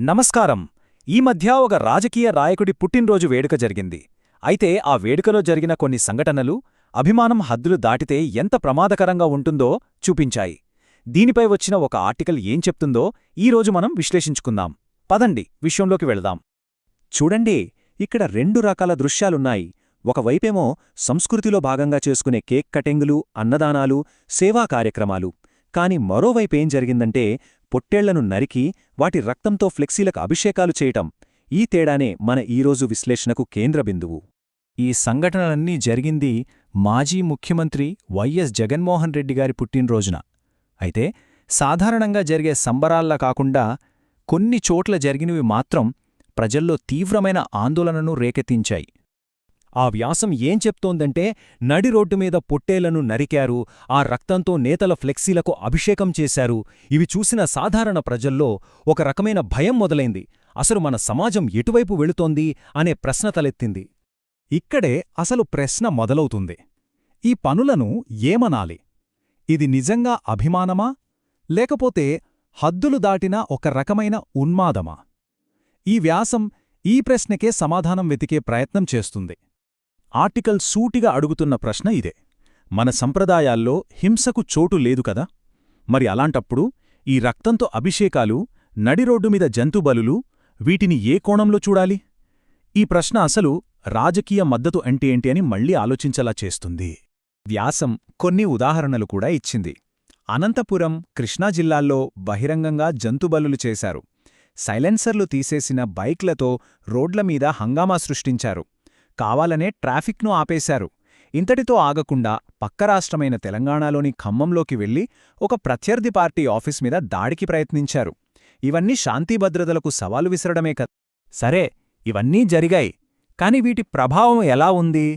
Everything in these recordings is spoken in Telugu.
నమస్కారం. ఈ మధ్య ఒక రాజకీయ నాయకుడి పుట్టినరోజు వేడుక జరిగింది. అయితే ఆ వేడుకలో జరిగిన కొన్ని సంఘటనలు అభిమానం హద్దులు దాటితే ఎంత ప్రమాదకరంగా ఉంటుందో చూపించాయి. దీనిపై వచ్చిన ఒక ఆర్టికల్ ఏం చెప్తుందో ఈరోజు మనం విశ్లేషించుకుందాం. పదండి విషయంలోకి వెళదాం. చూడండి, ఇక్కడ రెండు రకాల దృశ్యాలున్నాయి. ఒకవైపేమో సంస్కృతిలో భాగంగా చేసుకునే కేక్ కటింగులు, అన్నదానాలు, సేవా కార్యక్రమాలు. కాని మరోవైపేం జరిగిందంటే పొట్టేళ్లను నరికి వాటి రక్తంతో ఫ్లెక్సీలకు అభిషేకాలు చేయటం. ఈ తేడానే మన ఈరోజు విశ్లేషణకు కేంద్రబిందువు. ఈ సంఘటనలన్నీ జరిగింది మాజీ ముఖ్యమంత్రి వైఎస్ జగన్మోహన్ రెడ్డి గారి పుట్టినరోజున. అయితే సాధారణంగా జరిగే సంబరాల్లా కాకుండా కొన్ని చోట్ల జరిగినవి మాత్రం ప్రజల్లో తీవ్రమైన ఆందోళనను రేకెత్తించాయి. ఆ వ్యాసం ఏం చెప్తోందంటే, నడి రోడ్డు మీద పొట్టేళ్లను నరికారు, ఆ రక్తంతో నేతల ఫ్లెక్సీలకు అభిషేకం చేశారు. ఇవి చూసిన సాధారణ ప్రజల్లో ఒక రకమైన భయం మొదలైంది. అసలు మన సమాజం ఎటువైపు వెళుతోంది అనే ప్రశ్న తలెత్తింది. ఇక్కడే అసలు ప్రశ్న మొదలవుతుంది. ఈ పనులను ఏమనాలి? ఇది నిజంగా అభిమానమా, లేకపోతే హద్దులు దాటిన ఒక రకమైన ఉన్మాదమా? ఈ వ్యాసం ఈ ప్రశ్నకే సమాధానం వెతికే ప్రయత్నం చేస్తుంది. ఆర్టికల్ సూటిగా అడుగుతున్న ప్రశ్న ఇదే: మన సంప్రదాయాల్లో హింసకు చోటు లేదు కదా? మరి అలాంటప్పుడు ఈ రక్తంతో అభిషేకాలు, నడిరోడ్డుమీద జంతుబలులు, వీటిని ఏ కోణంలో చూడాలి? ఈ ప్రశ్న అసలు రాజకీయ మద్దతు అంటే ఏంటి అని మళ్లీ ఆలోచించలా చేస్తుంది. వ్యాసం కొన్ని ఉదాహరణలు కూడా ఇచ్చింది. అనంతపురం, కృష్ణా జిల్లాల్లో బహిరంగంగా జంతుబలులు చేశారు. సైలెన్సర్లు తీసేసిన బైక్లతో రోడ్లమీద హంగామా సృష్టించారు. కావాలనే ట్రాఫిక్ను ఆపేశారు. ఇంతటితో ఆగకుండా పక్క రాష్ట్రమైన తెలంగాణలోని ఖమ్మంలోకి వెళ్లి ఒక ప్రత్యర్థి పార్టీ ఆఫీస్ మీద దాడికి ప్రయత్నించారు. ఇవన్నీ శాంతిభద్రతలకు సవాలు విసరడమే కదా. సరే, ఇవన్నీ జరిగాయి. కాని వీటి ప్రభావం ఎలా ఉంది?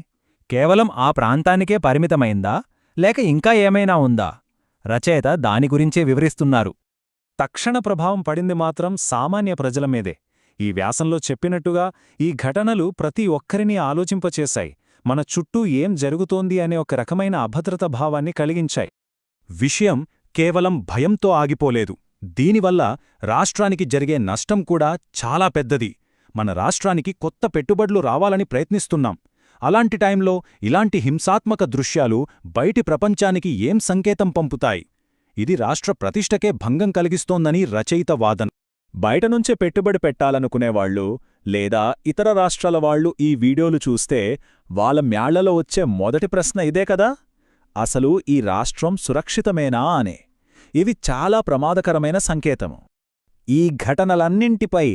కేవలం ఆ ప్రాంతానికే పరిమితమైందా, లేక ఇంకా ఏమైనా ఉందా? రచయిత దాని గురించే వివరిస్తున్నారు. తక్షణ ప్రభావం పడింది మాత్రం సామాన్య ప్రజల మీదే. ఈ వ్యాసంలో చెప్పినట్టుగా ఈ ఘటనలు ప్రతి ఒక్కరినీ ఆలోచింపచేశాయి. మన చుట్టూ ఏం జరుగుతోంది అనే ఒక రకమైన అభద్రత భావాన్ని కలిగించాయి. విషయం కేవలం భయంతో ఆగిపోలేదు. దీనివల్ల రాష్ట్రానికి జరిగే నష్టం కూడా చాలా పెద్దది. మన రాష్ట్రానికి కొత్త పెట్టుబడులు రావాలని ప్రయత్నిస్తున్నాం. అలాంటి టైంలో ఇలాంటి హింసాత్మక దృశ్యాలు బయటి ప్రపంచానికి ఏం సంకేతం పంపుతాయి? ఇది రాష్ట్ర ప్రతిష్టకే భంగం కలిగిస్తోందని రచయిత వాదన. బయటనుంచే పెట్టుబడి పెట్టాలనుకునేవాళ్లు లేదా ఇతర రాష్ట్రాల వాళ్లు ఈ వీడియోలు చూస్తే వాళ్ళ మ్యాళ్లలో వచ్చే మొదటి ప్రశ్న ఇదే కదా: అసలు ఈ రాష్ట్రం సురక్షితమేనా అనే. ఇవి చాలా ప్రమాదకరమైన సంకేతము. ఈ ఘటనలన్నింటిపై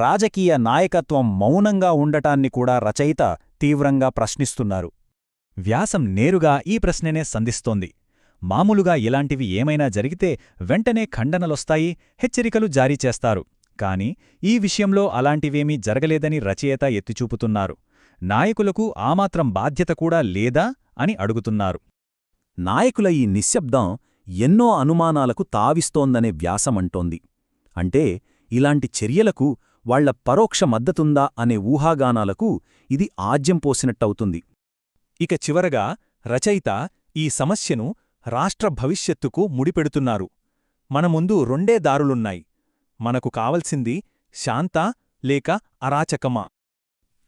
రాజకీయ నాయకత్వం మౌనంగా ఉండటాన్ని కూడా రచయిత తీవ్రంగా ప్రశ్నిస్తున్నారు. వ్యాసం నేరుగా ఈ ప్రశ్ననే సంధిస్తోంది. మామూలుగా ఇలాంటివి ఏమైనా జరిగితే వెంటనే ఖండనలొస్తాయి, హెచ్చరికలు జారీ చేస్తారు. కాని ఈ విషయంలో అలాంటివేమీ జరగలేదని రచయిత ఎత్తిచూపుతున్నారు. నాయకులకు ఆమాత్రం బాధ్యత కూడా లేదా అని అడుగుతున్నారు. నాయకుల ఈ నిశ్శబ్దం ఎన్నో అనుమానాలకు తావిస్తోందనే వ్యాసమంటోంది. అంటే ఇలాంటి చర్యలకు వాళ్ల పరోక్ష మద్దతుందా అనే ఊహాగానాలకు ఇది ఆజ్యం పోసినట్టవుతుంది. ఇక చివరగా రచయిత ఈ సమస్యను రాష్ట్ర భవిష్యత్తుకు ముడిపెడుతున్నారు. మన ముందు రెండే దారులున్నాయి. మనకు కావలసింది శాంతా లేక అరాచకమా?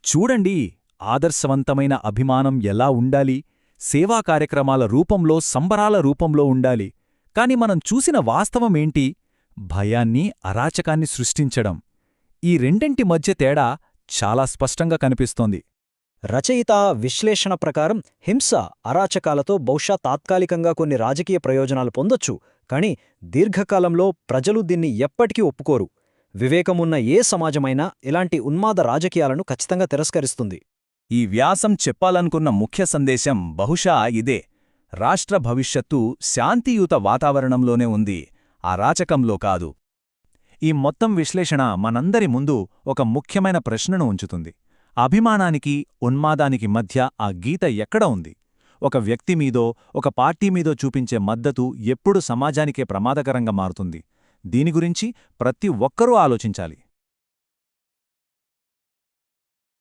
చూడండి, ఆదర్శవంతమైన అభిమానం ఎలా ఉండాలి? సేవా కార్యక్రమాల రూపంలో, సంబరాల రూపంలో ఉండాలి. కాని మనం చూసిన వాస్తవమేంటి? భయాన్ని, అరాచకాన్ని సృష్టించడం. ఈ రెండింటి మధ్య తేడా చాలా స్పష్టంగా కనిపిస్తోంది. రచయిత విశ్లేషణ ప్రకారం హింస, అరాచకాలతో బహుశా తాత్కాలికంగా కొన్ని రాజకీయ ప్రయోజనాలు పొందొచ్చు. కాని దీర్ఘకాలంలో ప్రజలు దీన్ని ఎప్పటికీ ఒప్పుకోరు. వివేకమున్న ఏ సమాజమైనా ఇలాంటి ఉన్మాద రాజకీయాలను ఖచ్చితంగా తిరస్కరిస్తుంది. ఈ వ్యాసం చెప్పాలనుకున్న ముఖ్య సందేశం బహుశా ఇదే: రాష్ట్ర భవిష్యత్తు శాంతియుత వాతావరణంలోనే ఉంది, అరాచకంలో కాదు. ఈ మొత్తం విశ్లేషణ మనందరి ముందు ఒక ముఖ్యమైన ప్రశ్నను ఉంచుతుంది. అభిమానానికి, ఉన్మాదానికి మధ్య ఆ గీత ఎక్కడ ఉంది? ఒక వ్యక్తి మీదో, ఒక పార్టీ మీదో చూపించే మద్దతు ఎప్పుడు సమాజానికే ప్రమాదకరంగా మారుతుంది? దీని గురించి ప్రతి ఒక్కరూ ఆలోచించాలి.